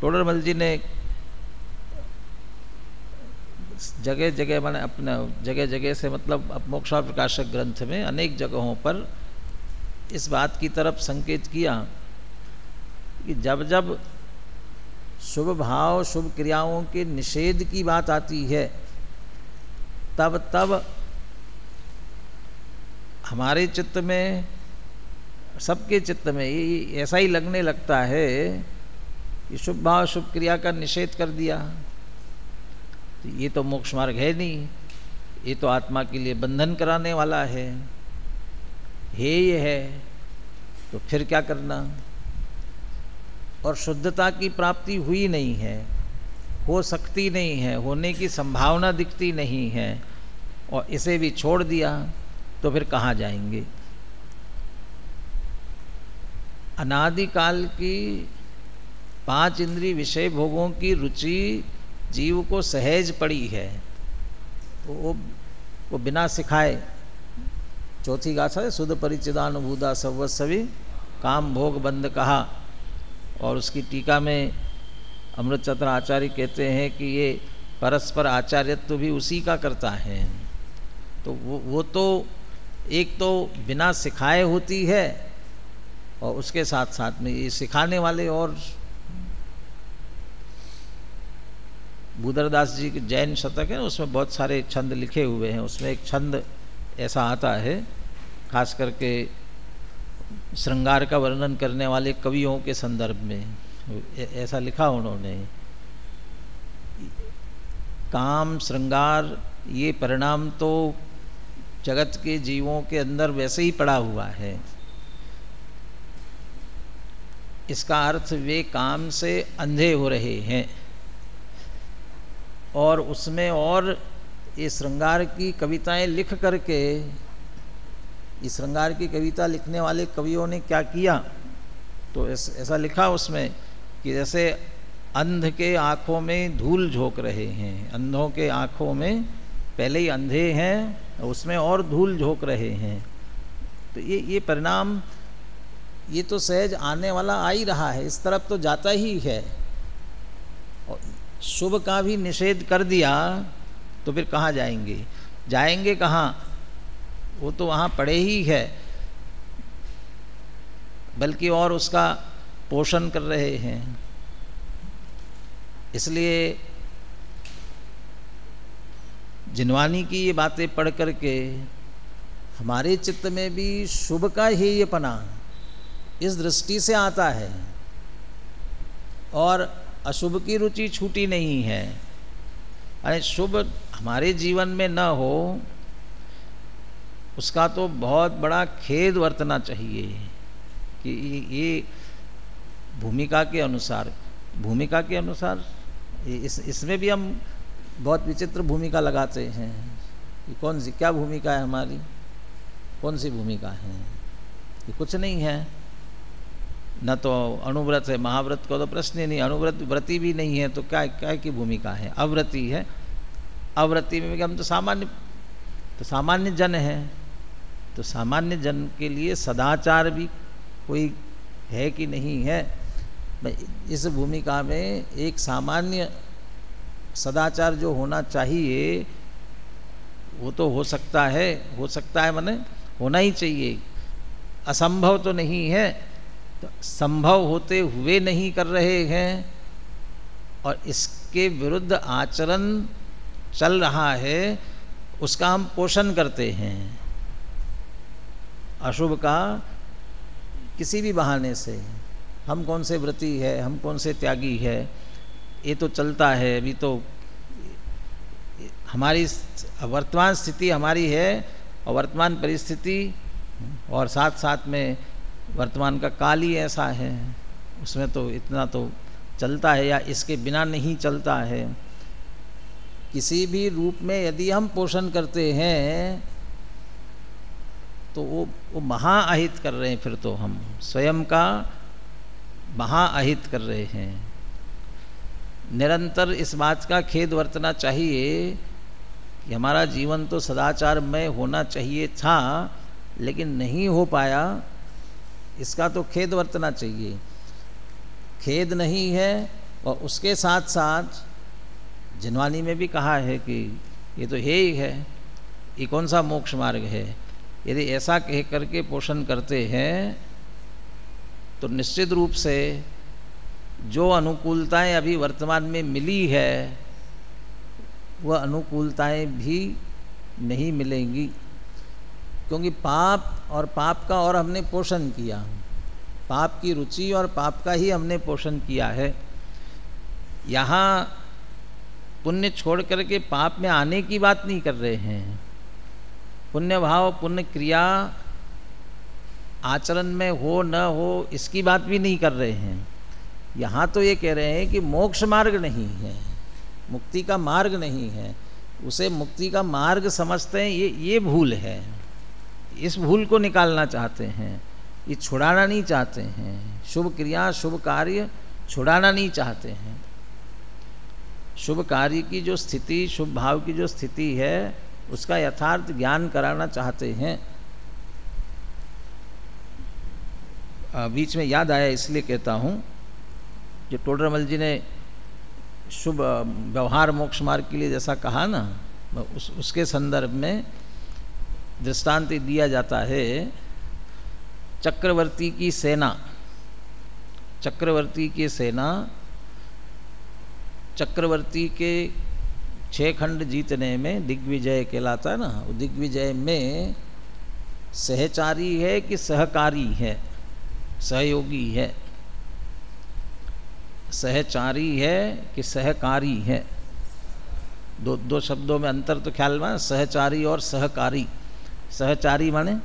टोडरमल जी ने जगह जगह मैंने अपना जगह जगह से मतलब मोक्षा प्रकाशक ग्रंथ में अनेक जगहों पर इस बात की तरफ संकेत किया कि जब जब शुभ भाव शुभ क्रियाओं के निषेध की बात आती है तब तब हमारे चित्त में, सबके चित्त में ये ऐसा ही लगने लगता है कि शुभ भाव शुभ क्रिया का निषेध कर दिया तो ये तो मोक्ष मार्ग है नहीं, ये तो आत्मा के लिए बंधन कराने वाला है, ये है तो फिर क्या करना। और शुद्धता की प्राप्ति हुई नहीं है, हो सकती नहीं है, होने की संभावना दिखती नहीं है और इसे भी छोड़ दिया तो फिर कहाँ जाएंगे। अनादिकाल की 5 इंद्रिय विषय भोगों की रुचि जीव को सहज पड़ी है, वो बिना सिखाए, चौथी गाथा है शुद्ध परिचिदानुभूता सर्वस्वी काम भोग बंद कहा। और उसकी टीका में अमृतचंद्र आचार्य कहते हैं कि ये परस्पर आचार्यत्व भी उसी का करता है। तो वो तो एक तो बिना सिखाए होती है और उसके साथ साथ में ये सिखाने वाले। और बुदरदास जी के जैन शतक है, उसमें बहुत सारे छंद लिखे हुए हैं। उसमें एक छंद ऐसा आता है, खास करके श्रृंगार का वर्णन करने वाले कवियों के संदर्भ में ऐसा लिखा उन्होंने, काम श्रृंगार ये परिणाम तो जगत के जीवों के अंदर वैसे ही पड़ा हुआ है। इसका अर्थ वे काम से अंधे हो रहे हैं और उसमें और ये श्रृंगार की कविताएं लिख करके, इस श्रृंगार की कविता लिखने वाले कवियों ने क्या किया, तो ऐसा लिखा उसमें कि जैसे अंध के आँखों में धूल झोंक रहे हैं, अंधों के आँखों में पहले ही अंधे हैं उसमें और धूल झोंक रहे हैं। तो ये परिणाम ये तो सहज आने वाला आ ही रहा है, इस तरफ तो जाता ही है। और शुभ का भी निषेध कर दिया तो फिर कहाँ जाएंगे, जाएंगे कहाँ, वो तो वहाँ पड़े ही है, बल्कि और उसका पोषण कर रहे हैं। इसलिए जिनवानी की ये बातें पढ़ करके हमारे चित्त में भी शुभ का हेयपना इस दृष्टि से आता है और अशुभ की रुचि छूटी नहीं है। अरे शुभ हमारे जीवन में न हो उसका तो बहुत बड़ा खेद वर्तना चाहिए कि ये भूमिका के अनुसार इसमें भी हम बहुत विचित्र भूमिका लगाते हैं। ये कौन सी क्या भूमिका है हमारी, कौन सी भूमिका है, ये कुछ नहीं है। न तो अनुव्रत है, महाव्रत का तो प्रश्न ही नहीं, व्रती भी नहीं है तो क्या की भूमिका है, अव्रती है। अव्रती में हम तो सामान्य जन है, तो सामान्य जन के लिए सदाचार भी कोई है कि नहीं है। इस भूमिका में एक सामान्य सदाचार जो होना चाहिए वो तो हो सकता है माने होना ही चाहिए, असंभव तो नहीं है। तो संभव होते हुए नहीं कर रहे हैं और इसके विरुद्ध आचरण चल रहा है, उसका हम पोषण करते हैं। अशुभ का किसी भी बहाने से, हम कौन से व्रती है, हम कौन से त्यागी है, ये तो चलता है। अभी तो हमारी वर्तमान स्थिति हमारी है और वर्तमान परिस्थिति और साथ साथ में वर्तमान का काल ही ऐसा है, उसमें तो इतना तो चलता है या इसके बिना नहीं चलता है। किसी भी रूप में यदि हम पोषण करते हैं तो वो महाअहित कर रहे हैं, फिर तो हम स्वयं का महाअहित कर रहे हैं। निरंतर इस बात का खेद वर्तना चाहिए कि हमारा जीवन तो सदाचारमय होना चाहिए था लेकिन नहीं हो पाया, इसका तो खेद वर्तना चाहिए। खेद नहीं है और उसके साथ साथ जिनवानी में भी कहा है कि ये तो है ही है, ये कौन सा मोक्ष मार्ग है। यदि ऐसा कह करके पोषण करते हैं तो निश्चित रूप से जो अनुकूलताएं अभी वर्तमान में मिली है वह अनुकूलताएं भी नहीं मिलेंगी, क्योंकि पाप और पाप का और हमने पोषण किया, पाप की रुचि और पाप का ही हमने पोषण किया है। यहाँ पुण्य छोड़ करके पाप में आने की बात नहीं कर रहे हैं, पुण्य भाव पुण्य क्रिया आचरण में हो न हो इसकी बात भी नहीं कर रहे हैं। यहाँ तो ये कह रहे हैं कि मोक्ष मार्ग नहीं है, मुक्ति का मार्ग नहीं है, उसे मुक्ति का मार्ग समझते हैं, ये भूल है। इस भूल को निकालना चाहते हैं, ये छुड़ाना नहीं चाहते हैं, शुभ क्रिया शुभ कार्य छुड़ाना नहीं चाहते हैं। शुभ कार्य की जो स्थिति, शुभ भाव की जो स्थिति है उसका यथार्थ ज्ञान कराना चाहते हैं। बीच में याद आया इसलिए कहता हूँ, जो टोडरमल जी ने शुभ व्यवहार मोक्ष मार्ग के लिए जैसा कहा ना, उसके संदर्भ में दृष्टांत दिया जाता है चक्रवर्ती की सेना। चक्रवर्ती की सेना, चक्रवर्ती के 6 खंड जीतने में दिग्विजय कहलाता है ना, दिग्विजय में सहचारी है कि सहकारी है, सहयोगी है, सहचारी है कि सहकारी है, दो शब्दों में अंतर तो ख्याल में, सहचारी और सहकारी। सहचारी माने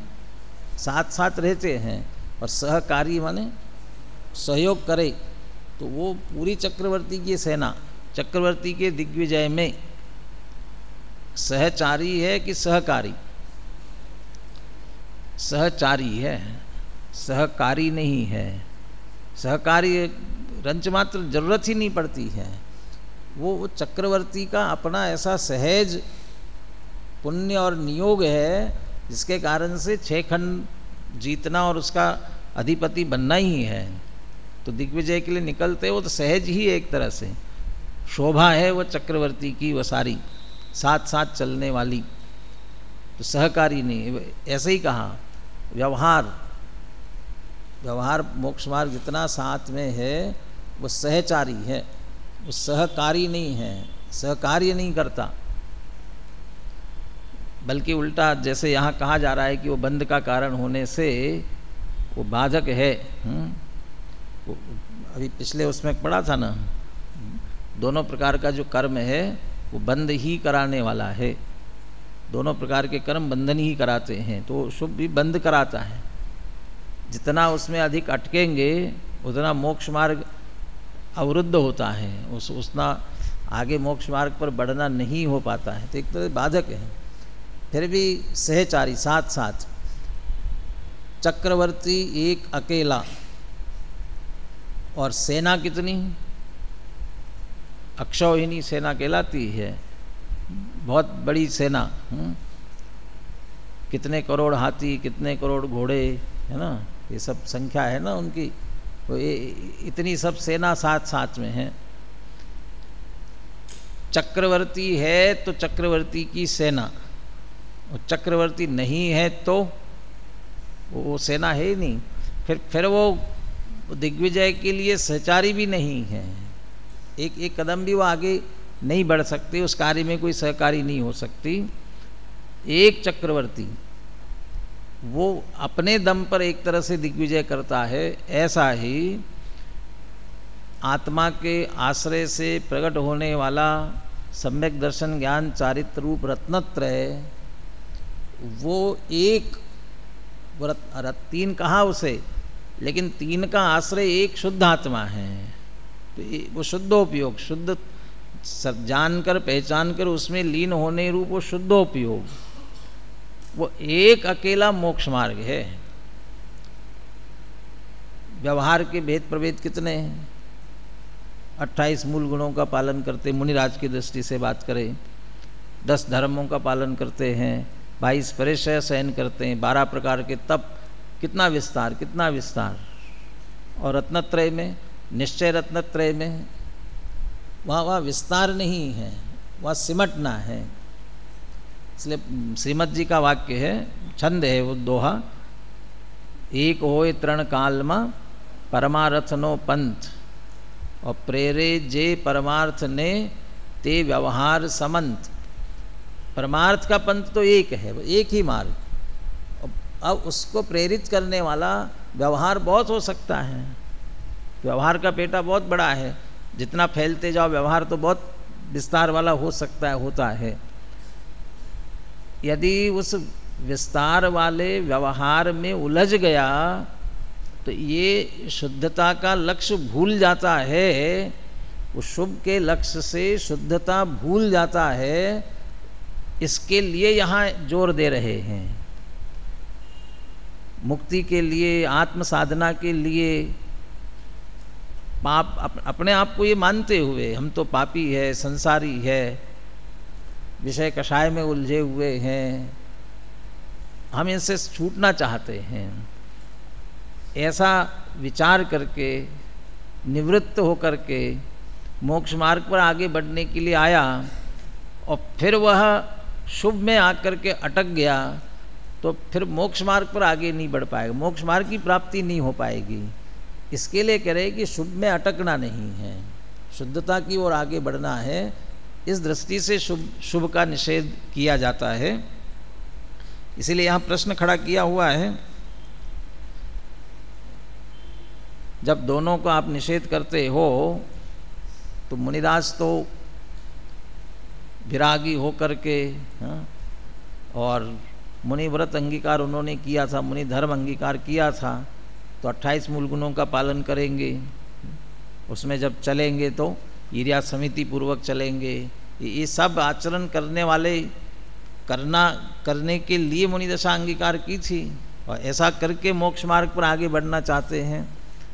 साथ साथ रहते हैं और सहकारी माने सहयोग करे। तो वो पूरी चक्रवर्ती की सेना, चक्रवर्ती के दिग्विजय में सहचारी है कि सहकारी? सहचारी है, सहकारी नहीं है। सहकारी रंच मात्र जरूरत ही नहीं पड़ती है। वो चक्रवर्ती का अपना ऐसा सहज पुण्य और नियोग है जिसके कारण से 6 खंड जीतना और उसका अधिपति बनना ही है। तो दिग्विजय के लिए निकलते वो तो सहज ही एक तरह से शोभा है वो चक्रवर्ती की, वो सारी साथ साथ चलने वाली। तो सहकारी नहीं, ऐसे ही कहा व्यवहार, व्यवहार मोक्ष मार्ग जितना साथ में है वो सहचारी है, वो सहकारी नहीं है, सहकार्य नहीं करता। बल्कि उल्टा, जैसे यहाँ कहा जा रहा है कि वो बंध का कारण होने से वो बाधक है। वो अभी पिछले उसमें पढ़ा था ना, दोनों प्रकार का जो कर्म है वो बंध ही कराने वाला है। दोनों प्रकार के कर्म बंधन ही कराते हैं, तो शुभ भी बंध कराता है। जितना उसमें अधिक अटकेंगे उतना मोक्ष मार्ग अवरुद्ध होता है, उतना आगे मोक्ष मार्ग पर बढ़ना नहीं हो पाता है। तो एक तो बाधक है। फिर भी सहचारी साथ साथ, चक्रवर्ती एक अकेला और सेना कितनी? अक्षौहिणी सेना कहलाती है, बहुत बड़ी सेना। कितने करोड़ हाथी, कितने करोड़ घोड़े, है ना, ये सब संख्या है ना उनकी। तो ये इतनी सब सेना साथ साथ में है। चक्रवर्ती है तो चक्रवर्ती की सेना, और चक्रवर्ती नहीं है तो वो सेना है ही नहीं। फिर वो दिग्विजय के लिए सहचारी भी नहीं है, एक कदम भी वो आगे नहीं बढ़ सकते, उस कार्य में कोई सहकारी नहीं हो सकती। एक चक्रवर्ती वो अपने दम पर एक तरह से दिग्विजय करता है, ऐसा ही आत्मा के आश्रय से प्रकट होने वाला सम्यक दर्शन ज्ञान चारित्र रूप रत्नत्रय, वो एक, तीन कहा उसे, लेकिन तीन का आश्रय एक शुद्ध आत्मा है। तो वो शुद्धोपयोग, शुद्ध जानकर पहचान कर उसमें लीन होने रूप वो शुद्धोपयोग, वो एक अकेला मोक्ष मार्ग है। व्यवहार के भेद प्रभेद कितने हैं? 28 मूल गुणों का पालन करते, मुनिराज की दृष्टि से बात करें, 10 धर्मों का पालन करते हैं, 22 परिचय सहन करते हैं, 12 प्रकार के तप, कितना विस्तार, कितना विस्तार। और रत्नत्रय में, निश्चय रत्नत्रय में वहाँ विस्तार नहीं है, वहाँ सिमटना है। इसलिए श्रीमद जी का वाक्य है, छंद है वो दोहा, एक होए तृण काल में परमार्थ नो पंथ, और प्रेरे जे परमार्थ ने ते व्यवहार समंत। परमार्थ का पंथ तो एक है, वो एक ही मार्ग। अब उसको प्रेरित करने वाला व्यवहार बहुत हो सकता है। व्यवहार का पेटा बहुत बड़ा है, जितना फैलते जाओ व्यवहार तो बहुत विस्तार वाला हो सकता है, होता है। यदि उस विस्तार वाले व्यवहार में उलझ गया तो ये शुद्धता का लक्ष्य भूल जाता है, वो शुभ के लक्ष्य से शुद्धता भूल जाता है। इसके लिए यहाँ जोर दे रहे हैं, मुक्ति के लिए, आत्म साधना के लिए। पाप अपने आप को ये मानते हुए हम तो पापी है, संसारी है, विषय कषाय में उलझे हुए हैं, हम इनसे छूटना चाहते हैं, ऐसा विचार करके निवृत्त होकर के मोक्ष मार्ग पर आगे बढ़ने के लिए आया, और फिर वह शुभ में आकर के अटक गया, तो फिर मोक्ष मार्ग पर आगे नहीं बढ़ पाएगा, मोक्ष मार्ग की प्राप्ति नहीं हो पाएगी। इसके लिए कह रहे कि शुभ में अटकना नहीं है, शुद्धता की ओर आगे बढ़ना है। इस दृष्टि से शुभ का निषेध किया जाता है। इसीलिए यहाँ प्रश्न खड़ा किया हुआ है, जब दोनों को आप निषेध करते हो तो मुनिदास तो विरागी हो करके, और मुनि व्रत अंगीकार उन्होंने किया था, मुनि धर्म अंगीकार किया था, तो 28 मूल गुणों का पालन करेंगे। उसमें जब चलेंगे तो ईर्ष्या समिति पूर्वक चलेंगे। ये सब आचरण करने वाले करने के लिए मुनि दशा अंगीकार की थी, और ऐसा करके मोक्ष मार्ग पर आगे बढ़ना चाहते हैं।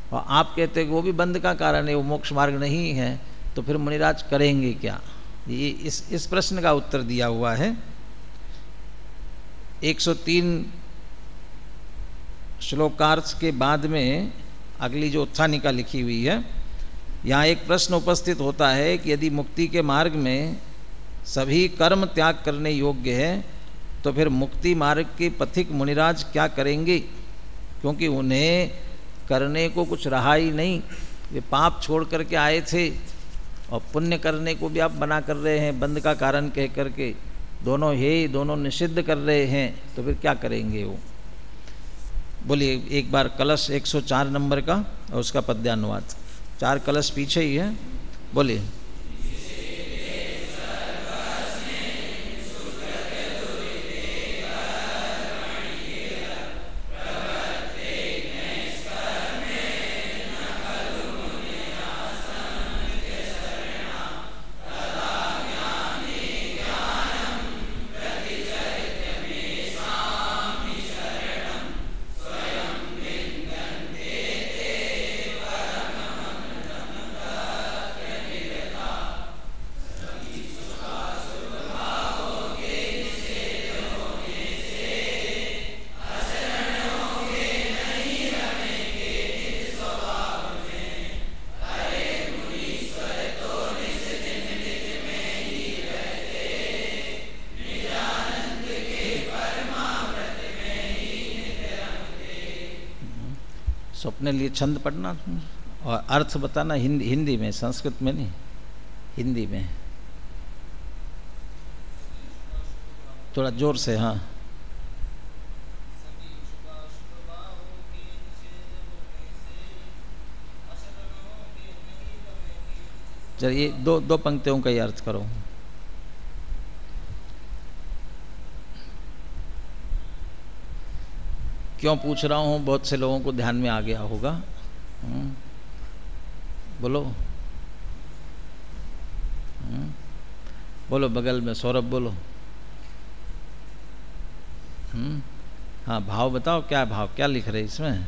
और आप कहते हैं कि वो भी बंध का कारण है, वो मोक्ष मार्ग नहीं है, तो फिर मुनिराज करेंगे क्या? ये इस प्रश्न का उत्तर दिया हुआ है। 103 श्लोकार्थ के बाद में अगली जो उत्थानिका लिखी हुई है, यहाँ एक प्रश्न उपस्थित होता है कि यदि मुक्ति के मार्ग में सभी कर्म त्याग करने योग्य है तो फिर मुक्ति मार्ग के पथिक मुनिराज क्या करेंगे? क्योंकि उन्हें करने को कुछ रहा ही नहीं, वे पाप छोड़ करके आए थे, और पुण्य करने को भी आप मना कर रहे हैं बंध का कारण कह करके, दोनों निषिद्ध कर रहे हैं, तो फिर क्या करेंगे वो? बोलिए एक बार कलश 104 नंबर का और उसका पद्यानुवाद, 4 कलश पीछे ही है, बोलिए। अपने लिए छंद पढ़ना और अर्थ बताना, हिंदी में, संस्कृत में नहीं, हिंदी में थोड़ा जोर से। हाँ, चलिए दो पंक्तियों का ही अर्थ करो। क्यों पूछ रहा हूँ, बहुत से लोगों को ध्यान में आ गया होगा। बोलो बोलो, बगल में सौरभ बोलो। हाँ, भाव बताओ, क्या भाव, क्या लिख रहे इसमें?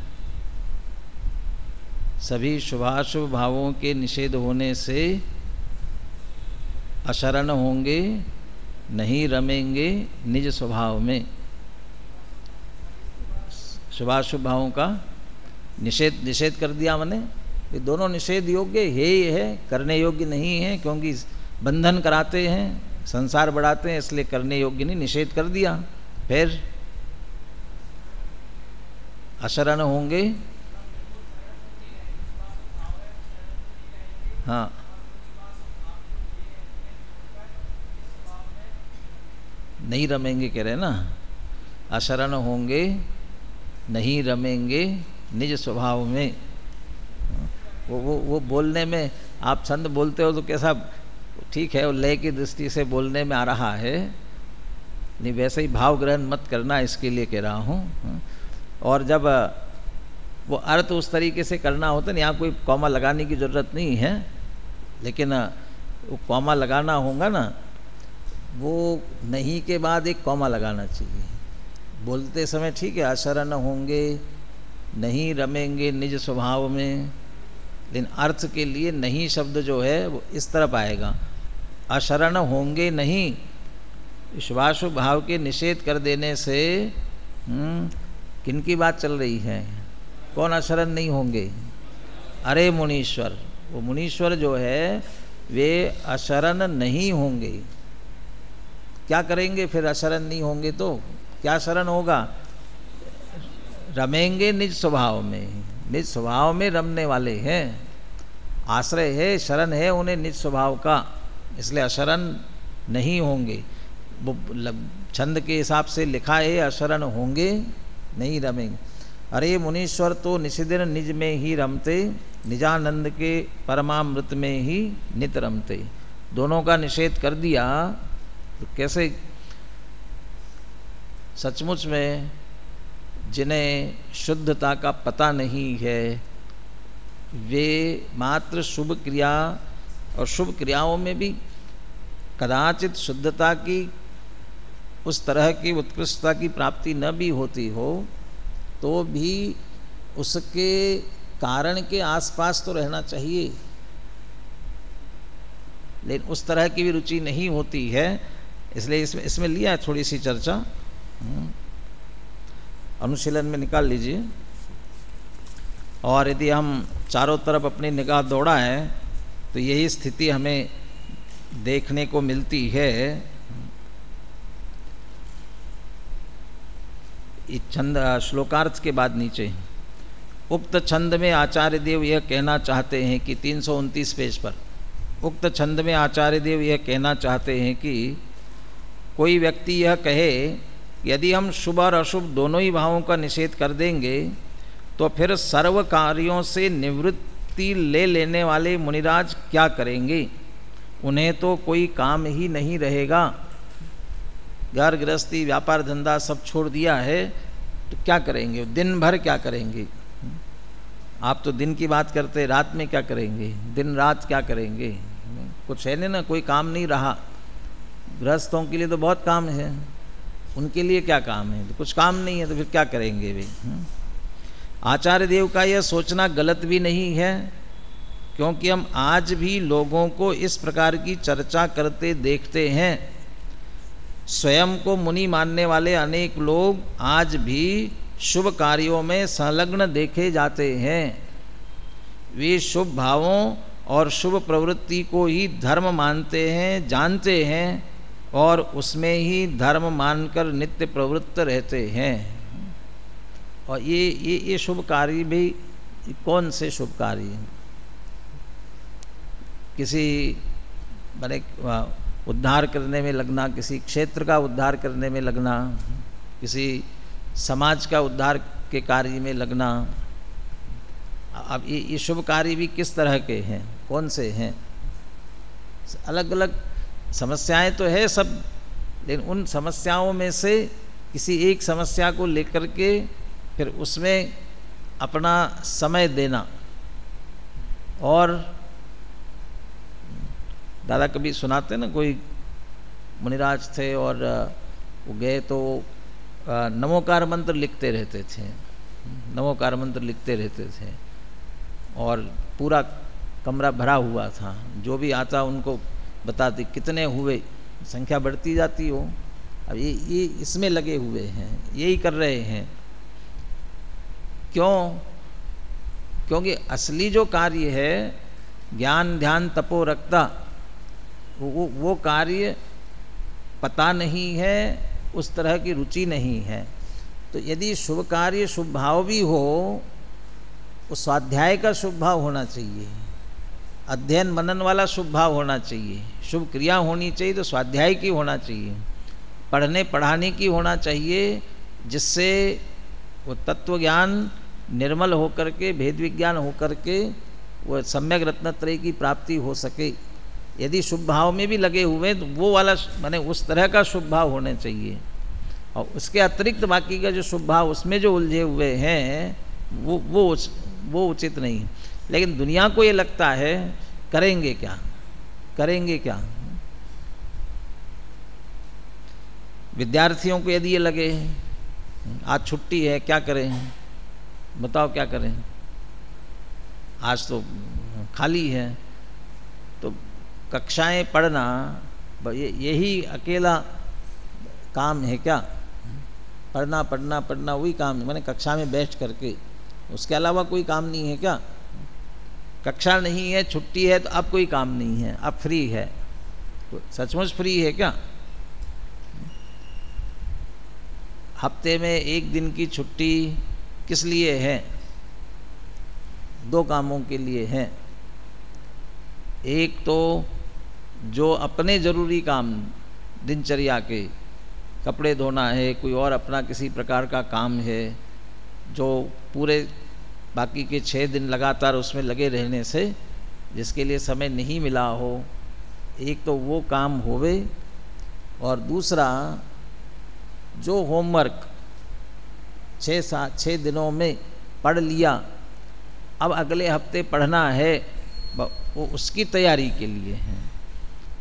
सभी शुभाशुभ भावों के निषेध होने से अशरण होंगे, नहीं रमेंगे निज स्वभाव में। शुभाशुभ भावों का निषेध कर दिया मैंने, ये दोनों निषेध योग्य है ही है, करने योग्य नहीं है, क्योंकि बंधन कराते हैं, संसार बढ़ाते हैं, इसलिए करने योग्य नहीं, निषेध कर दिया। फिर अशरण होंगे, हाँ नहीं रमेंगे कह रहे ना, अशरण होंगे नहीं रमेंगे निज स्वभाव में। वो बोलने में आप छंद बोलते हो तो कैसा ठीक है, वो लय की दृष्टि से बोलने में आ रहा है, नहीं वैसे ही भाव ग्रहण मत करना, इसके लिए कह रहा हूँ। और जब वो अर्थ उस तरीके से करना होता है, यहाँ कोई कॉमा लगाने की ज़रूरत नहीं है, लेकिन वो कॉमा लगाना होगा ना, वो नहीं के बाद एक कॉमा लगाना चाहिए बोलते समय, ठीक है, अशरण होंगे नहीं रमेंगे निज स्वभाव में, लेकिन अर्थ के लिए नहीं शब्द जो है वो इस तरफ आएगा। अशरण होंगे नहीं, विश्वासु भाव के निषेध कर देने से किन की बात चल रही है? कौन अशरण नहीं होंगे? अरे मुनीश्वर, वो मुनीश्वर जो है वे अशरण नहीं होंगे। क्या करेंगे फिर अशरण नहीं होंगे तो? क्या शरण होगा? रमेंगे निज स्वभाव में, निज स्वभाव में रमने वाले हैं, आश्रय है, शरण है उन्हें निज स्वभाव का, इसलिए अशरण नहीं होंगे। वो छंद के हिसाब से लिखा है अशरण होंगे नहीं रमेंगे। अरे मुनीश्वर तो निशिदिन निज में ही रमते, निजानंद के परमामृत में ही नित रमते। दोनों का निषेध कर दिया तो कैसे? सचमुच में जिन्हें शुद्धता का पता नहीं है वे मात्र शुभ क्रिया और शुभ क्रियाओं में भी कदाचित शुद्धता की उस तरह की उत्कृष्टता की प्राप्ति न भी होती हो तो भी उसके कारण के आसपास तो रहना चाहिए, लेकिन उस तरह की भी रुचि नहीं होती है। इसलिए इसमें लिया है थोड़ी सी चर्चा, अनुशीलन में निकाल लीजिए। और यदि हम चारों तरफ अपनी निगाह दौड़ाएं तो यही स्थिति हमें देखने को मिलती है। छंद श्लोकार्थ के बाद नीचे उक्त छंद में आचार्य देव यह कहना चाहते हैं कि 329 पेज पर उक्त छंद में आचार्य देव यह कहना चाहते हैं कि कोई व्यक्ति यह कहे यदि हम शुभ और अशुभ दोनों ही भावों का निषेध कर देंगे तो फिर सर्व कार्यों से निवृत्ति ले लेने वाले मुनिराज क्या करेंगे? उन्हें तो कोई काम ही नहीं रहेगा। घर गृहस्थी व्यापार धंधा सब छोड़ दिया है तो क्या करेंगे? दिन भर क्या करेंगे? आप तो दिन की बात करते, रात में क्या करेंगे? दिन रात क्या करेंगे? कुछ है ना, कोई काम नहीं रहा। गृहस्थों के लिए तो बहुत काम है, उनके लिए क्या काम है? तो कुछ काम नहीं है तो फिर क्या करेंगे वे? आचार्य देव का यह सोचना गलत भी नहीं है, क्योंकि हम आज भी लोगों को इस प्रकार की चर्चा करते देखते हैं। स्वयं को मुनि मानने वाले अनेक लोग आज भी शुभ कार्यों में संलग्न देखे जाते हैं। वे शुभ भावों और शुभ प्रवृत्ति को ही धर्म मानते हैं, जानते हैं और उसमें ही धर्म मानकर नित्य प्रवृत्त रहते हैं। और ये शुभ कार्य भी कौन से शुभ कार्य? किसी बड़े उद्धार करने में लगना, किसी क्षेत्र का उद्धार करने में लगना, किसी समाज का उद्धार के कार्य में लगना। अब ये शुभ कार्य भी किस तरह के हैं, कौन से हैं? अलग अलग समस्याएं तो है सब, लेकिन उन समस्याओं में से किसी एक समस्या को लेकर के फिर उसमें अपना समय देना। और दादा कभी सुनाते ना, कोई मुनिराज थे और वो गए तो नमोकार मंत्र लिखते रहते थे, नमोकार मंत्र लिखते रहते थे और पूरा कमरा भरा हुआ था। जो भी आता उनको बताते कितने हुए, संख्या बढ़ती जाती हो। अब ये इसमें लगे हुए हैं, यही कर रहे हैं। क्यों? क्योंकि असली जो कार्य है ज्ञान ध्यान तपो रक्ता, वो कार्य पता नहीं है, उस तरह की रुचि नहीं है। तो यदि शुभ कार्य शुभ भाव भी हो, उस स्वाध्याय का शुभ भाव होना चाहिए, अध्ययन मनन वाला शुभ भाव होना चाहिए, शुभ क्रिया होनी चाहिए तो स्वाध्याय की होना चाहिए, पढ़ने पढ़ाने की होना चाहिए, जिससे वो तत्व ज्ञान निर्मल होकर के, भेद विज्ञान होकर के वो सम्यक रत्नत्रय की प्राप्ति हो सके। यदि शुभ भाव में भी लगे हुए तो वो वाला माने उस तरह का शुभ भाव होने चाहिए, और उसके अतिरिक्त बाकी का जो शुभ भाव उसमें जो उलझे हुए हैं वो उचित नहीं है। लेकिन दुनिया को ये लगता है करेंगे क्या, करेंगे क्या। विद्यार्थियों को यदि ये लगे आज छुट्टी है क्या करें, बताओ क्या करें, आज तो खाली है, तो कक्षाएं पढ़ना यही अकेला काम है क्या, पढ़ना पढ़ना पढ़ना वही काम है, मैंने कक्षा में बैठ करके, उसके अलावा कोई काम नहीं है क्या। कक्षा नहीं है, छुट्टी है तो अब कोई काम नहीं है, अब फ्री है, तो सचमुच फ्री है क्या। हफ्ते में एक दिन की छुट्टी किस लिए है, दो कामों के लिए है। एक तो जो अपने ज़रूरी काम दिनचर्या के, कपड़े धोना है, कोई और अपना किसी प्रकार का काम है, जो पूरे बाकी के 6 दिन लगातार उसमें लगे रहने से जिसके लिए समय नहीं मिला हो, एक तो वो काम होवे, और दूसरा जो होमवर्क 6 दिनों में पढ़ लिया, अब अगले हफ्ते पढ़ना है, वो उसकी तैयारी के लिए है।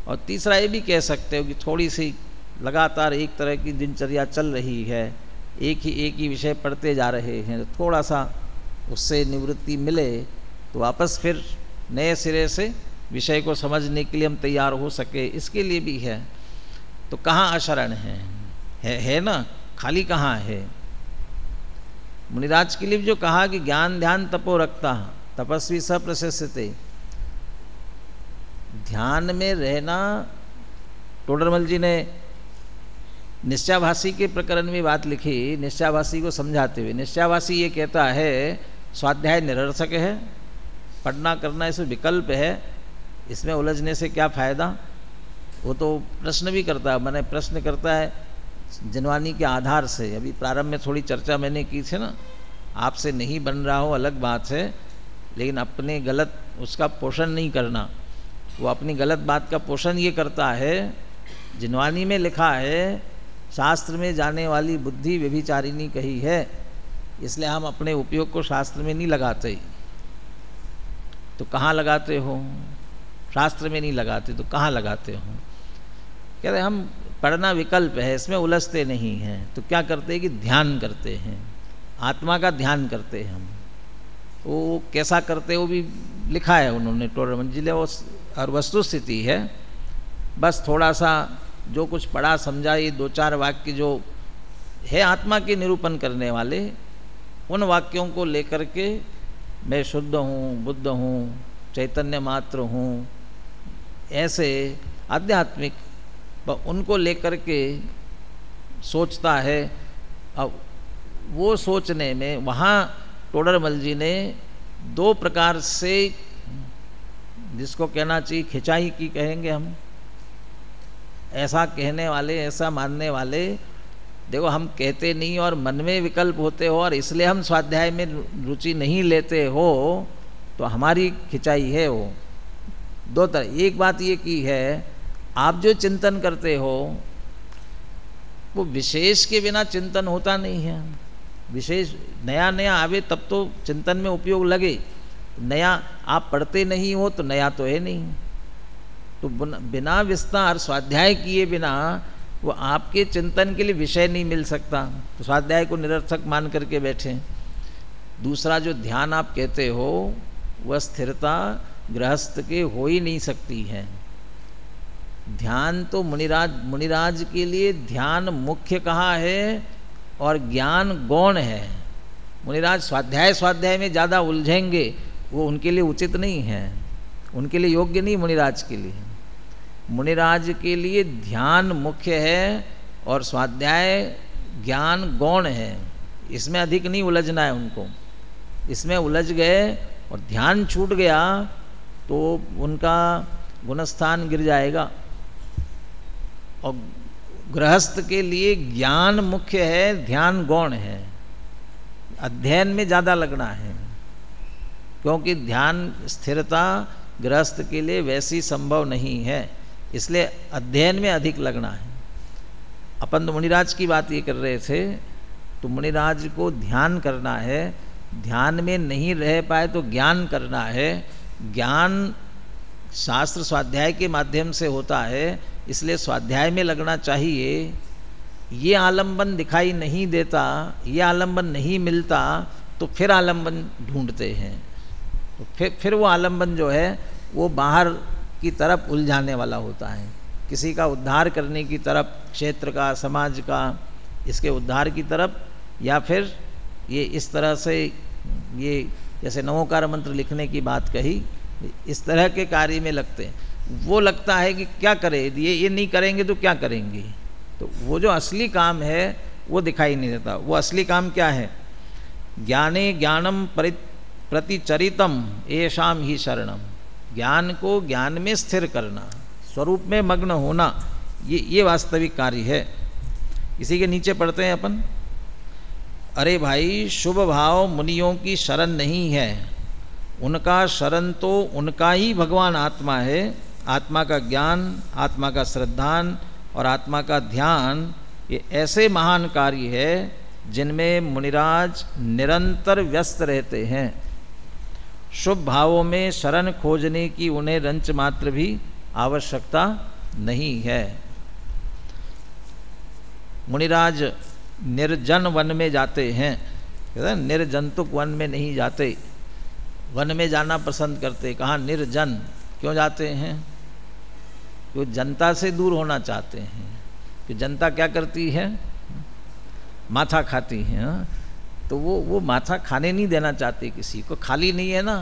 और तीसरा ये भी कह सकते हो कि थोड़ी सी लगातार एक तरह की दिनचर्या चल रही है, एक ही विषय पढ़ते जा रहे हैं, तो थोड़ा सा उससे निवृत्ति मिले तो वापस फिर नए सिरे से विषय को समझने के लिए हम तैयार हो सके, इसके लिए भी है। तो कहाँ अशरण है ना, खाली कहाँ है। मुनिराज के लिए जो कहा कि ज्ञान ध्यान तपो रखता तपस्वी स प्रशस्यते, ध्यान में रहना, टोडरमल जी ने निश्चयाभासी के प्रकरण में बात लिखी, निश्चयाभासी को समझाते हुए। निश्चयाभासी ये कहता है स्वाध्याय निरर्थक है, पढ़ना करना इसे विकल्प है, इसमें उलझने से क्या फ़ायदा। वो तो प्रश्न भी करता है, मैंने प्रश्न करता है जिनवानी के आधार से। अभी प्रारंभ में थोड़ी चर्चा मैंने की थी ना, आपसे नहीं बन रहा हो अलग बात है, लेकिन अपने गलत उसका पोषण नहीं करना। वो अपनी गलत बात का पोषण ये करता है, जिनवानी में लिखा है शास्त्र में जाने वाली बुद्धि व्यभिचारिणी कही है, इसलिए हम अपने उपयोग को शास्त्र में नहीं लगाते। तो कहाँ लगाते हो, शास्त्र में नहीं लगाते तो कहाँ लगाते हो। कह रहे हम पढ़ना विकल्प है, इसमें उलझते नहीं हैं। तो क्या करते हैं कि ध्यान करते हैं, आत्मा का ध्यान करते हैं हम। वो कैसा करते वो भी लिखा है उन्होंने टोडरमल जी ने, वो और वस्तु स्थिति है। बस थोड़ा सा जो कुछ पढ़ा समझा, ये 2-4 वाक्य जो है आत्मा के निरूपण करने वाले, उन वाक्यों को लेकर के मैं शुद्ध हूँ, बुद्ध हूँ, चैतन्य मात्र हूँ, ऐसे आध्यात्मिक उनको लेकर के सोचता है। अब वो सोचने में वहाँ टोडरमल जी ने 2 प्रकार से, जिसको कहना चाहिए खिंचाई की कहेंगे हम, ऐसा कहने वाले, ऐसा मानने वाले, देखो हम कहते नहीं और मन में विकल्प होते हो और इसलिए हम स्वाध्याय में रुचि नहीं लेते हो, तो हमारी खिंचाई है वो। 2 तरह। एक बात ये की है, आप जो चिंतन करते हो वो विशेष के बिना चिंतन होता नहीं है। विशेष नया नया आवे तब तो चिंतन में उपयोग लगे, नया आप पढ़ते नहीं हो तो नया तो है नहीं। तो बिना विस्तार स्वाध्याय किए बिना वो आपके चिंतन के लिए विषय नहीं मिल सकता, तो स्वाध्याय को निरर्थक मान करके बैठे। दूसरा जो ध्यान आप कहते हो वह स्थिरता गृहस्थ के हो ही नहीं सकती है। ध्यान तो मुनिराज के लिए ध्यान मुख्य कहा है और ज्ञान गौण है। मुनिराज स्वाध्याय में ज़्यादा उलझेंगे, वो उनके लिए उचित नहीं है, उनके लिए योग्य नहीं मुनिराज के लिए। मुनिराज के लिए ध्यान मुख्य है और स्वाध्याय ज्ञान गौण है, इसमें अधिक नहीं उलझना है उनको। इसमें उलझ गए और ध्यान छूट गया तो उनका गुणस्थान गिर जाएगा। और गृहस्थ के लिए ज्ञान मुख्य है, ध्यान गौण है, अध्ययन में ज़्यादा लगना है, क्योंकि ध्यान स्थिरता गृहस्थ के लिए वैसी संभव नहीं है, इसलिए अध्ययन में अधिक लगना है। अपन तो मुनिराज की बात ये कर रहे थे, तो मुनिराज को ध्यान करना है, ध्यान में नहीं रह पाए तो ज्ञान करना है। ज्ञान शास्त्र स्वाध्याय के माध्यम से होता है, इसलिए स्वाध्याय में लगना चाहिए। ये आलंबन दिखाई नहीं देता, ये आलंबन नहीं मिलता, तो फिर आलंबन ढूंढते हैं। तो फिर वो आलंबन जो है वो बाहर की तरफ उलझाने वाला होता है, किसी का उद्धार करने की तरफ, क्षेत्र का, समाज का, इसके उद्धार की तरफ, या फिर ये इस तरह से, ये जैसे नवोकार मंत्र लिखने की बात कही, इस तरह के कार्य में लगते हैं। वो लगता है कि क्या करें, ये नहीं करेंगे तो क्या करेंगे। तो वो जो असली काम है वो दिखाई नहीं देता। वो असली काम क्या है? ज्ञाने ज्ञानम प्रतिचरितम येषाम ही शरणम। ज्ञान को ज्ञान में स्थिर करना, स्वरूप में मग्न होना, ये वास्तविक कार्य है। इसी के नीचे पढ़ते हैं अपन, अरे भाई शुभ भाव मुनियों की शरण नहीं है, उनका शरण तो उनका ही भगवान आत्मा है। आत्मा का ज्ञान, आत्मा का श्रद्धान और आत्मा का ध्यान, ये ऐसे महान कार्य है जिनमें मुनिराज निरंतर व्यस्त रहते हैं। शुभ भावों में शरण खोजने की उन्हें रंच मात्र भी आवश्यकता नहीं है। मुनिराज निर्जन वन में जाते हैं, निर्जंतुक वन में नहीं जाते, वन में जाना पसंद करते। कहाँ? निर्जन। क्यों जाते हैं? क्यों? जनता से दूर होना चाहते हैं। कि जनता क्या करती है? माथा खाती है। तो वो माथा खाने नहीं देना चाहते किसी को, खाली नहीं है ना,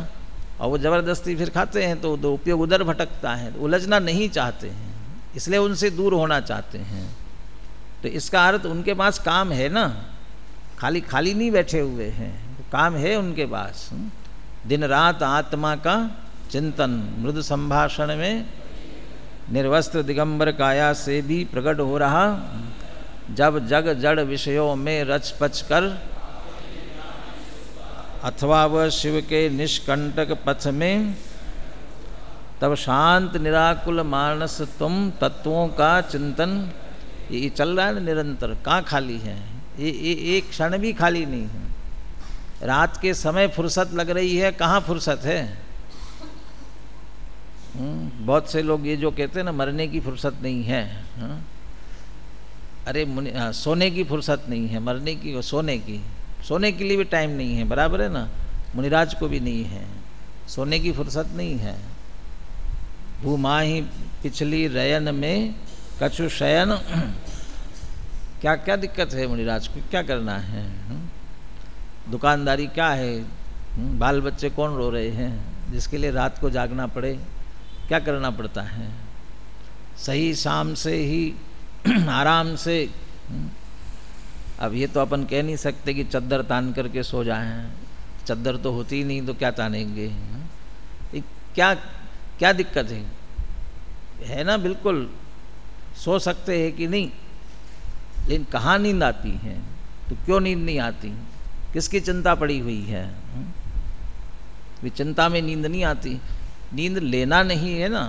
और वो ज़बरदस्ती फिर खाते हैं तो उपयोग उधर भटकता है। तो उलझना नहीं चाहते हैं, इसलिए उनसे दूर होना चाहते हैं। तो इसका अर्थ उनके पास काम है ना, खाली नहीं बैठे हुए हैं, काम है उनके पास। दिन रात आत्मा का चिंतन, मृदु संभाषण में निर्वस्त्र दिगंबर काया से भी प्रकट हो रहा। जब जग जड़ विषयों में रच पच कर, अथवा वह शिव के निष्कंटक पथ में, तब शांत निराकुल मानस तुम तत्वों का चिंतन। ये चल रहा है निरंतर। कहाँ खाली है? ये एक क्षण भी खाली नहीं है। रात के समय फुर्सत लग रही है, कहाँ फुर्सत है? बहुत से लोग ये जो कहते हैं ना, मरने की फुर्सत नहीं है। अरे सोने की फुर्सत नहीं है, मरने की, सोने के लिए भी टाइम नहीं है, बराबर है ना। मुनिराज को भी नहीं है, सोने की फुर्सत नहीं है। भूमाही पिछली रयन में कछु शयन। क्या क्या दिक्कत है मुनिराज को? क्या करना है? दुकानदारी क्या है? बाल बच्चे कौन रो रहे हैं जिसके लिए रात को जागना पड़े? क्या करना पड़ता है? सही शाम से ही आराम से। अब ये तो अपन कह नहीं सकते कि चद्दर तान करके सो जाएं, चद्दर तो होती ही नहीं तो क्या तानेंगे? क्या दिक्कत है ना? बिल्कुल सो सकते हैं कि नहीं, लेकिन कहाँ नींद आती है? तो क्यों नींद नहीं आती? किसकी चिंता पड़ी हुई है? चिंता में नींद नहीं आती। नींद लेना नहीं है ना,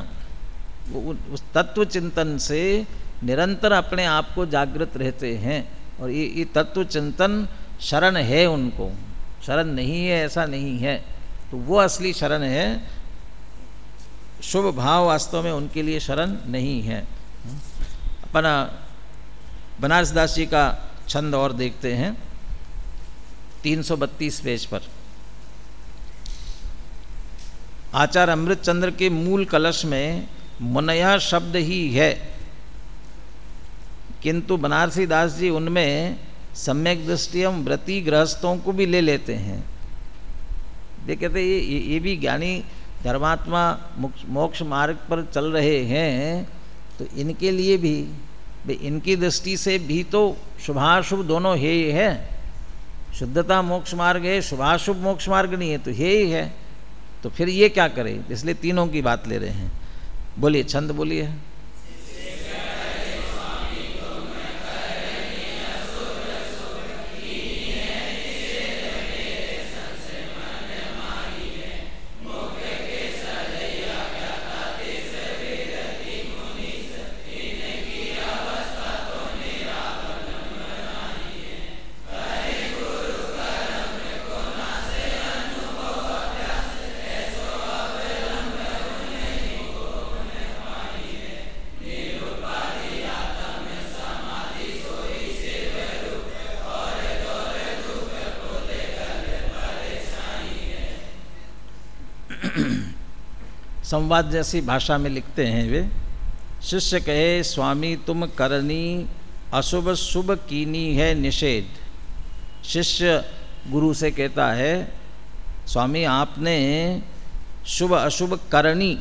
वो उस तत्व चिंतन से निरंतर अपने आप को जागृत रहते हैं। और ये तत्व चिंतन शरण है उनको, शरण नहीं है ऐसा नहीं है। तो वो असली शरण है। शुभ भाव वास्तव में उनके लिए शरण नहीं है। अपना बनारस दास जी का छंद और देखते हैं 332 पेज पर। आचार्य अमृतचंद्र के मूल कलश में मुनया शब्द ही है, किंतु बनारसी दास जी उनमें सम्यक दृष्टि हम व्रती गृहस्थों को भी ले लेते हैं। वे कहते ये भी ज्ञानी धर्मात्मा मोक्ष मार्ग पर चल रहे हैं, तो इनके लिए भी इनकी दृष्टि से भी तो शुभाशुभ दोनों है ही है। शुद्धता मोक्ष मार्ग है, शुभाशुभ मोक्ष मार्ग नहीं है, तो है ही है। तो फिर ये क्या करें, इसलिए तीनों की बात ले रहे हैं। बोलिए, छंद बोलिए। संवाद जैसी भाषा में लिखते हैं वे। शिष्य कहे स्वामी तुम करनी, अशुभ शुभ कीनी है निषेध। शिष्य गुरु से कहता है, स्वामी आपने शुभ अशुभ करनी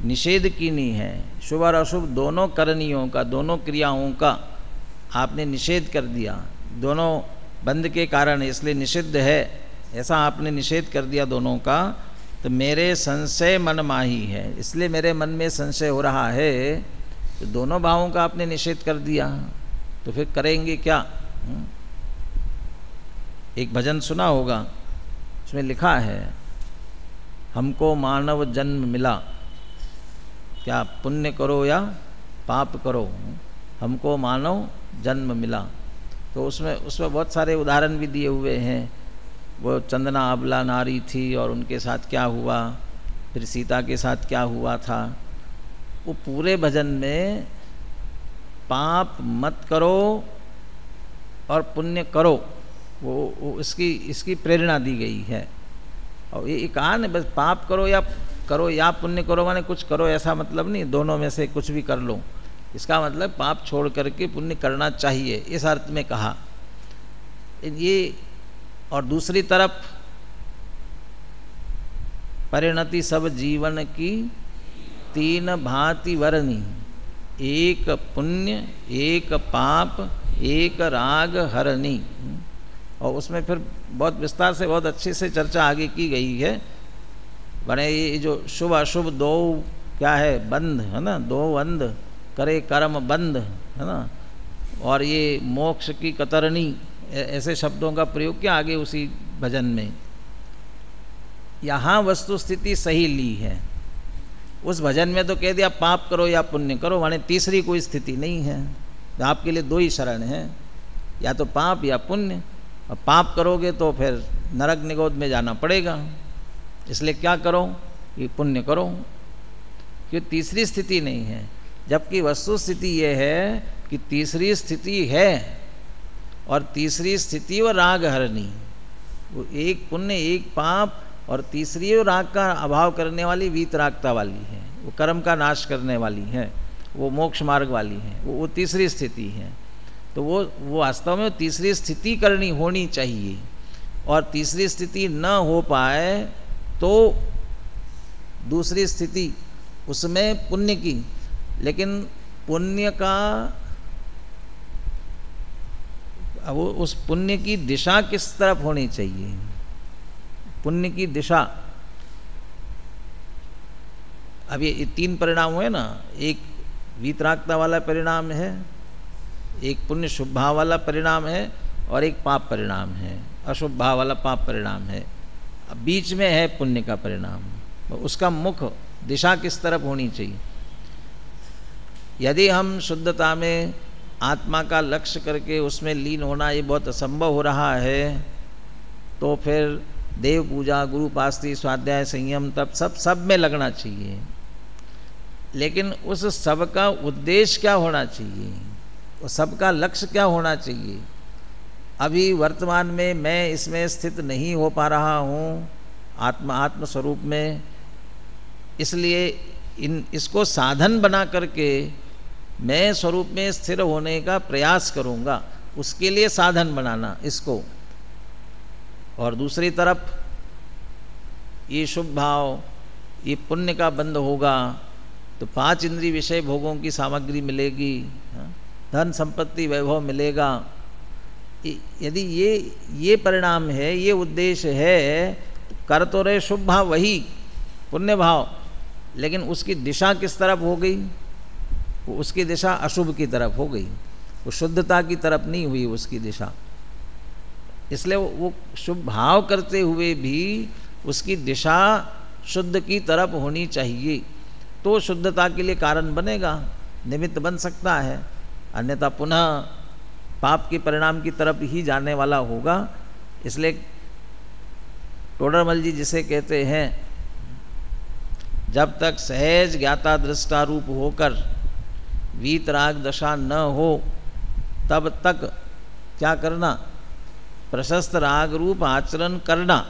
निषेध कीनी है। शुभ और अशुभ दोनों करनियों का, दोनों क्रियाओं का आपने निषेध कर दिया। दोनों बंध के कारण इसलिए निषिद्ध है, ऐसा आपने निषेध कर दिया दोनों का। तो मेरे संशय मन माही है, इसलिए मेरे मन में संशय हो रहा है। तो दोनों भावों का आपने निषेध कर दिया, तो फिर करेंगे क्या? एक भजन सुना होगा, उसमें लिखा है, हमको मानव जन्म मिला, क्या पुण्य करो या पाप करो, हमको मानव जन्म मिला। तो उसमें बहुत सारे उदाहरण भी दिए हुए हैं। वो चंदना अबला नारी थी और उनके साथ क्या हुआ, फिर सीता के साथ क्या हुआ था। वो पूरे भजन में पाप मत करो और पुण्य करो, वो इसकी प्रेरणा दी गई है। और ये कहा न, बस पाप करो या पुण्य करो, माने कुछ करो ऐसा मतलब नहीं, दोनों में से कुछ भी कर लो। इसका मतलब पाप छोड़ करके पुण्य करना चाहिए, इस अर्थ में कहा ये। और दूसरी तरफ परिणति सब जीवन की तीन भांति वरनी, एक पुण्य एक पाप एक राग हरनी। और उसमें फिर बहुत विस्तार से, बहुत अच्छे से चर्चा आगे की गई है। बड़े ये जो शुभ अशुभ दो क्या है, बंध है ना, दो बंध करे कर्म बंध है ना, और ये मोक्ष की कतरनी, ऐसे शब्दों का प्रयोग किया आगे उसी भजन में। यहाँ वस्तु स्थिति सही ली है। उस भजन में तो कह दिया पाप करो या पुण्य करो, माने तीसरी कोई स्थिति नहीं है। तो आपके लिए दो ही शरण है, या तो पाप या पुण्य। और पाप करोगे तो फिर नरक निगोद में जाना पड़ेगा, इसलिए क्या करो, ये पुण्य करो, क्योंकि तीसरी स्थिति नहीं है। जबकि वस्तु स्थिति ये है कि तीसरी स्थिति है, और तीसरी स्थिति वो राग हरनी, वो एक पुण्य एक पाप, और तीसरी वो राग का अभाव करने वाली, वीतरागता वाली है, वो कर्म का नाश करने वाली है, वो मोक्ष मार्ग वाली है, वो तीसरी स्थिति है। तो वो वास्तव में तीसरी स्थिति करनी होनी चाहिए। और तीसरी स्थिति न हो पाए तो दूसरी स्थिति उसमें पुण्य की, लेकिन पुण्य का वो उस पुण्य की दिशा किस तरफ होनी चाहिए, पुण्य की दिशा। अब ये तीन परिणाम हुए ना, एक वीतरागता वाला परिणाम है, एक पुण्य शुभ भाव वाला परिणाम है, और एक पाप परिणाम है, अशुभ भाव वाला पाप परिणाम है। अब बीच में है पुण्य का परिणाम, उसका मुख दिशा किस तरफ होनी चाहिए। यदि हम शुद्धता में आत्मा का लक्ष्य करके उसमें लीन होना ये बहुत असंभव हो रहा है, तो फिर देव पूजा, गुरु उपासना, स्वाध्याय, संयम, तप सब में लगना चाहिए। लेकिन उस सब का उद्देश्य क्या होना चाहिए, उस सब का लक्ष्य क्या होना चाहिए। अभी वर्तमान में मैं इसमें स्थित नहीं हो पा रहा हूँ आत्म स्वरूप में, इसलिए इसको साधन बना करके मैं स्वरूप में स्थिर होने का प्रयास करूँगा। उसके लिए साधन बनाना इसको। और दूसरी तरफ ये शुभ भाव, ये पुण्य का बंध होगा तो 5 इंद्रिय विषय भोगों की सामग्री मिलेगी, धन संपत्ति वैभव मिलेगा। यदि ये परिणाम है, ये उद्देश्य है, तो कर तो रहे शुभ भाव वही पुण्य भाव, लेकिन उसकी दिशा किस तरफ हो गई? उसकी दिशा अशुभ की तरफ हो गई, वो शुद्धता की तरफ नहीं हुई उसकी दिशा। इसलिए वो शुभ भाव करते हुए भी उसकी दिशा शुद्ध की तरफ होनी चाहिए, तो शुद्धता के लिए कारण बनेगा, निमित्त बन सकता है, अन्यथा पुनः पाप के परिणाम की तरफ ही जाने वाला होगा। इसलिए टोडरमल जी जिसे कहते हैं, जब तक सहज ज्ञाता दृष्टा रूप होकर वीतराग दशा न हो तब तक क्या करना? प्रशस्त राग रूप आचरण करना।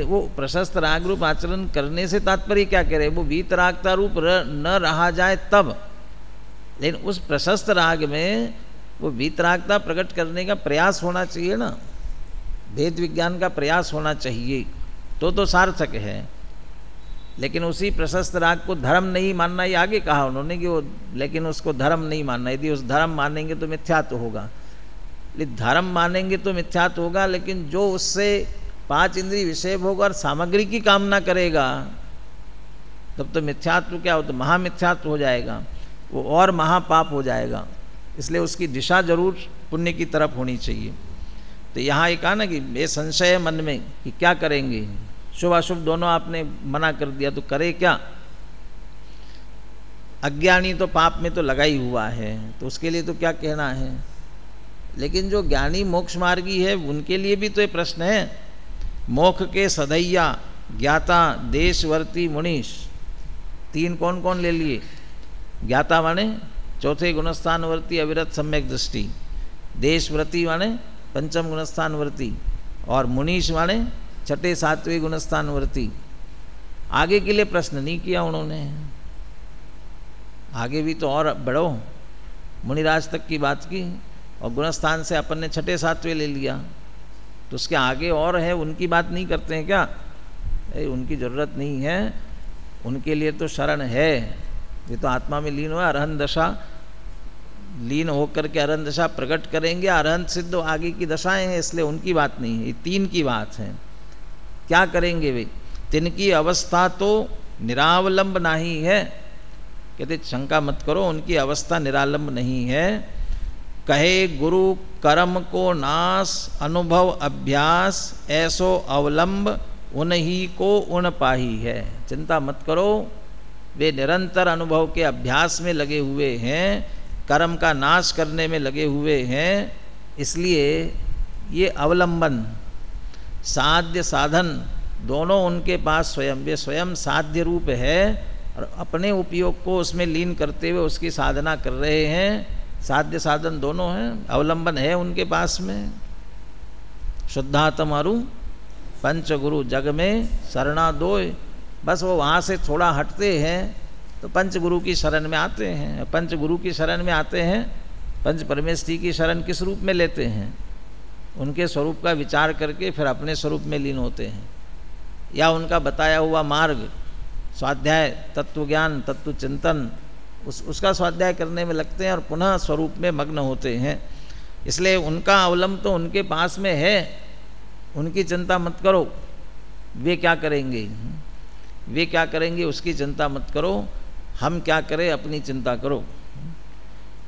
वो प्रशस्त राग रूप आचरण करने से तात्पर्य क्या कह रहे? वो वीतरागता रूप न रहा जाए तब, लेकिन उस प्रशस्त राग में वो वीतरागता प्रकट करने का प्रयास होना चाहिए ना, भेद विज्ञान का प्रयास होना चाहिए, तो सार्थक है। लेकिन उसी प्रशस्त राग को धर्म नहीं मानना, ये आगे कहा उन्होंने कि वो, लेकिन उसको धर्म नहीं मानना। यदि उस धर्म मानेंगे तो मिथ्यात्व होगा, लेकिन धर्म मानेंगे तो मिथ्यात्व होगा, लेकिन जो उससे 5 इंद्रिय विषय भोग और सामग्री की कामना करेगा तब तो मिथ्यात्व क्या हो, तो महामिथ्यात्व हो जाएगा, वो और महापाप हो जाएगा। इसलिए उसकी दिशा जरूर पुण्य की तरफ होनी चाहिए। तो यहाँ एक कहा ना कि ये संशय मन में कि क्या करेंगे, शुभ अशुभ दोनों आपने मना कर दिया, तो करे क्या? अज्ञानी तो पाप में तो लगा ही हुआ है, तो उसके लिए तो क्या कहना है। लेकिन जो ज्ञानी मोक्ष मार्गी है उनके लिए भी तो ये प्रश्न है। मोक्ष के सदैया ज्ञाता देशवर्ती मुनीश, 3 कौन कौन ले लिए? ज्ञाता माने चौथे गुणस्थानवर्ती अविरत सम्यक दृष्टि, देशव्रती माने पंचम गुणस्थानवर्ती, और मुनीश माने छठे 7वें गुणस्थानवर्ती। आगे के लिए प्रश्न नहीं किया उन्होंने, आगे भी तो और बढ़ो, मुनिराज तक की बात की, और गुणस्थान से अपन ने छठे 7वें ले लिया, तो उसके आगे और है, उनकी बात नहीं करते हैं क्या? उनकी ज़रूरत नहीं है, उनके लिए तो शरण है। ये तो आत्मा में लीन हुआ, अरहंत दशा लीन होकर के अरहंत दशा प्रकट करेंगे, अरहंत सिद्ध आगे की दशाएं हैं, इसलिए उनकी बात नहीं है, ये 3 की बात है। क्या करेंगे वे? तिनकी अवस्था तो निरावलंब नहीं है। कहते शंका मत करो, उनकी अवस्था निरालंब नहीं है। कहे गुरु कर्म को नाश अनुभव अभ्यास ऐसो अवलंब उन्हीं को उन पाही है। चिंता मत करो, वे निरंतर अनुभव के अभ्यास में लगे हुए हैं, कर्म का नाश करने में लगे हुए हैं, इसलिए ये अवलंबन साध्य साधन दोनों उनके पास स्वयं, वे स्वयं साध्य रूप है और अपने उपयोग को उसमें लीन करते हुए उसकी साधना कर रहे हैं। साध्य साधन दोनों हैं, अवलंबन है उनके पास में। शुद्धात्म अरु पंचगुरु जग में शरणा दोय, बस वो वहाँ से थोड़ा हटते हैं तो पंचगुरु की शरण में आते हैं। पंचगुरु की शरण में आते हैं, पंच परमेष्ठी की शरण किस रूप में लेते हैं? उनके स्वरूप का विचार करके फिर अपने स्वरूप में लीन होते हैं, या उनका बताया हुआ मार्ग स्वाध्याय तत्व ज्ञान तत्व चिंतन उसका स्वाध्याय करने में लगते हैं और पुनः स्वरूप में मग्न होते हैं। इसलिए उनका अवलंब तो उनके पास में है, उनकी चिंता मत करो। वे क्या करेंगे, वे क्या करेंगे उसकी चिंता मत करो, हम क्या करें अपनी चिंता करो।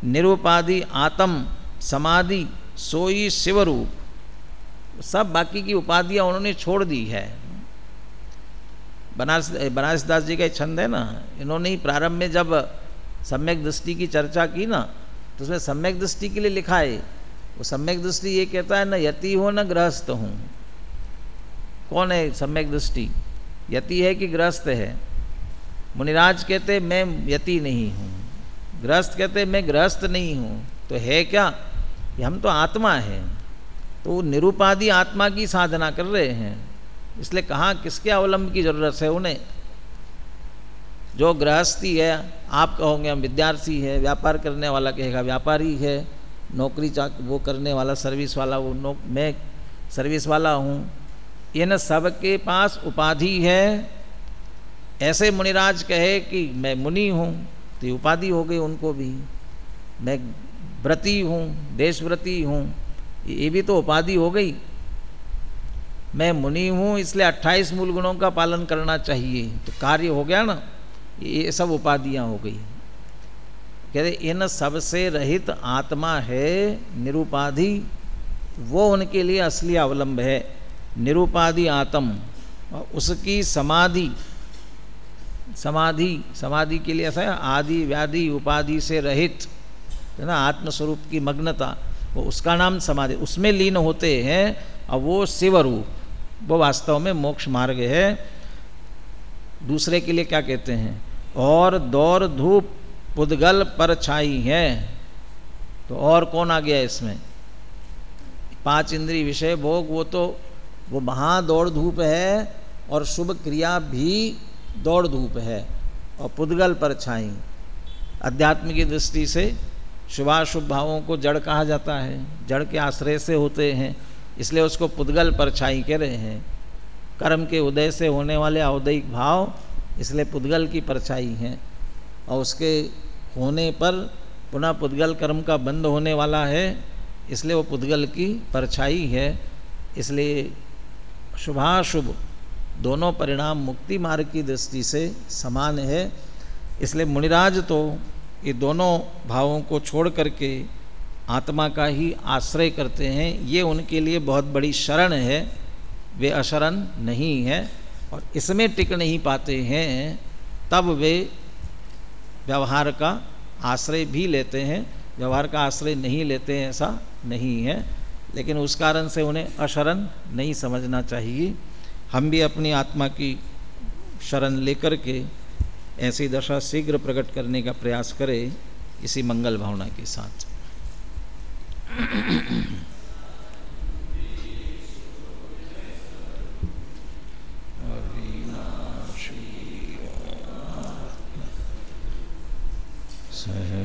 निरुपाधि आत्म समाधि सोई शिवरूप, सब बाकी की उपाधियाँ उन्होंने छोड़ दी है। बनारस दास जी का छंद है ना, इन्होंने ही प्रारंभ में जब सम्यक दृष्टि की चर्चा की ना, तो उसमें सम्यक दृष्टि के लिए लिखा है, वो सम्यक दृष्टि ये कहता है न यति हो न गृहस्थ हूँ। कौन है सम्यक दृष्टि? यति है कि गृहस्थ है? मुनिराज कहते मैं यति नहीं हूँ, गृहस्थ कहते मैं गृहस्थ नहीं हूँ, तो है क्या? कि हम तो आत्मा है, तो निरुपाधि आत्मा की साधना कर रहे हैं। इसलिए कहाँ किसके अवलंब की जरूरत है उन्हें? जो गृहस्थी है, आप कहोगे हम विद्यार्थी है, व्यापार करने वाला कहेगा व्यापारी है, नौकरी वो करने वाला, सर्विस वाला, मैं सर्विस वाला हूँ, इन सब के पास उपाधि है। ऐसे मुनिराज कहे कि मैं मुनि हूँ, तो उपाधि हो गई उनको भी। मैं व्रती हूँ, देशव्रती हूँ, ये भी तो उपाधि हो गई। मैं मुनि हूँ इसलिए 28 मूल गुणों का पालन करना चाहिए, तो कार्य हो गया ना, ये सब उपाधियाँ हो गई। कहते इन सब से रहित आत्मा है निरुपाधि, वो उनके लिए असली अवलंब है। निरुपाधि आत्म, और उसकी समाधि, समाधि के लिए ऐसा है, आदि व्याधि उपाधि से रहित है ना, आत्मस्वरूप की मग्नता, वो उसका नाम समाधि, उसमें लीन होते हैं। और वो शिव रूप, वो वास्तव में मोक्ष मार्ग है। दूसरे के लिए क्या कहते हैं, और दौर धूप पुद्गल पर छाई है। तो और कौन आ गया इसमें, 5 इंद्रिय विषय भोग, वो महा दौड़ धूप है, और शुभ क्रिया भी दौड़ धूप है, और पुद्गल पर छाई। अध्यात्म की दृष्टि से शुभाशुभ भावों को जड़ कहा जाता है, जड़ के आश्रय से होते हैं, इसलिए उसको पुद्गल पर छाई कह रहे हैं। कर्म के उदय से होने वाले औदयिक भाव, इसलिए पुद्गल की परछाई हैं, और उसके होने पर पुनः पुद्गल कर्म का बंद होने वाला है, इसलिए वो पुद्गल की परछाई है। इसलिए शुभाशुभ दोनों परिणाम मुक्ति मार्ग की दृष्टि से समान है। इसलिए मुनिराज तो ये दोनों भावों को छोड़ करके आत्मा का ही आश्रय करते हैं। ये उनके लिए बहुत बड़ी शरण है, वे अशरण नहीं है, और इसमें टिक नहीं पाते हैं, तब वे व्यवहार का आश्रय भी लेते हैं। व्यवहार का आश्रय नहीं लेते हैं ऐसा नहीं है, लेकिन उस कारण से उन्हें अशरण नहीं समझना चाहिए। हम भी अपनी आत्मा की शरण लेकर के ऐसी दशा शीघ्र प्रकट करने का प्रयास करें, इसी मंगल भावना के साथ।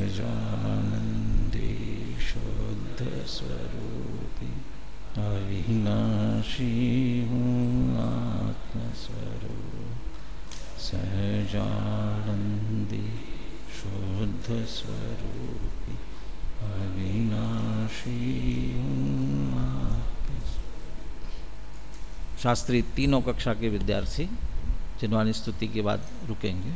सहजानंदी शुद्ध स्वरूपी अविनाशी हूँ आत्मस्वरूप। सहजानंदी शुद्ध स्वरूपी अविनाशी हूँ आत्मस्वरूप। शास्त्री तीनों कक्षा के विद्यार्थी जिन्वानी स्तुति के बाद रुकेंगे।